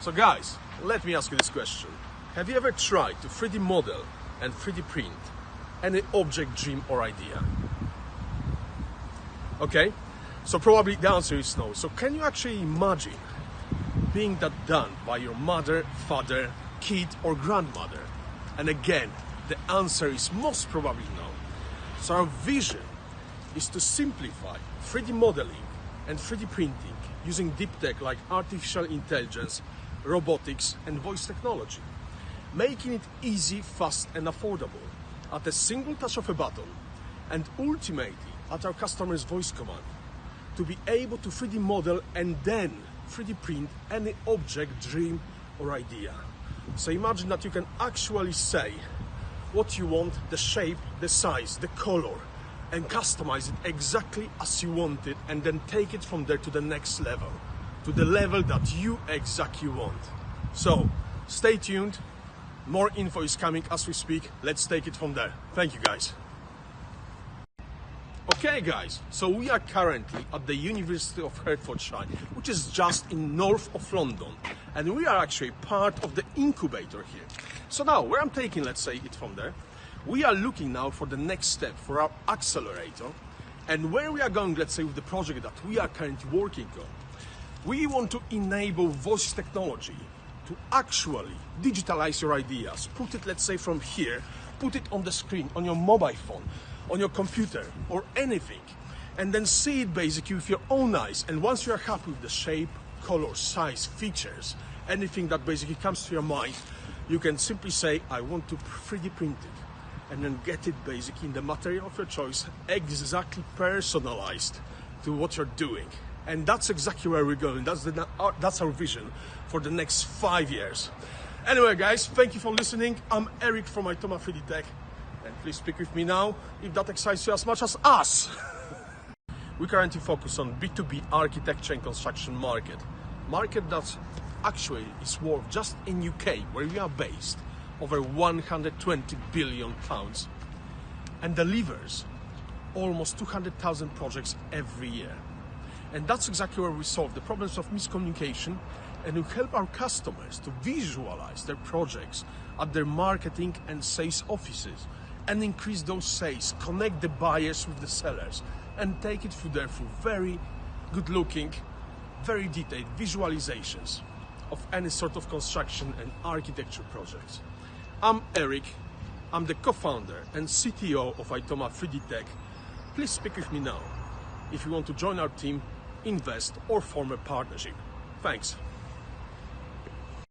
So guys, let me ask you this question. Have you ever tried to 3D model and 3D print any object, dream or idea? Okay, so probably the answer is no. So can you actually imagine being that done by your mother, father, kid or grandmother? And again, the answer is most probably no. So our vision is to simplify 3D modeling and 3D printing using deep tech like artificial intelligence, robotics and voice technology, making it easy, fast and affordable at a single touch of a button, and ultimately at our customer's voice command, to be able to 3D model and then 3D print any object, dream or idea. So imagine that you can actually say what you want, the shape, the size, the color, and customize it exactly as you want it, and then take it from there to the next level, to the level that you exactly want. So stay tuned, more info is coming as we speak. Let's take it from there. Thank you guys. Okay guys, so we are currently at the University of Hertfordshire, which is just in north of London, and we are actually part of the incubator here. So now where I'm taking, let's say, it from there, we are looking now for the next step for our accelerator, and where we are going, let's say, with the project that we are currently working on. We want to enable voice technology to actually digitalize your ideas, put it, let's say, from here, put it on the screen, on your mobile phone, on your computer or anything, and then see it basically with your own eyes. And once you are happy with the shape, color, size, features, anything that basically comes to your mind, you can simply say, I want to 3D print it, and then get it basically in the material of your choice, exactly personalized to what you're doing. And that's exactly where we're going. That's our vision for the next 5 years. Anyway guys, thank you for listening. I'm Eric from Itoma 3D Tech, and please speak with me now if that excites you as much as us. We currently focus on B2B architecture and construction market that actually is worth, just in UK where we are based, over 120 billion pounds, and delivers almost 200,000 projects every year. And that's exactly where we solve the problems of miscommunication, and we help our customers to visualize their projects at their marketing and sales offices, and increase those sales, connect the buyers with the sellers, and take it through there through very good looking, very detailed visualizations of any sort of construction and architecture projects. I'm Eric, I'm the co-founder and CTO of Itoma 3D Tech. Please speak with me now if you want to join our team, invest or form a partnership. Thanks.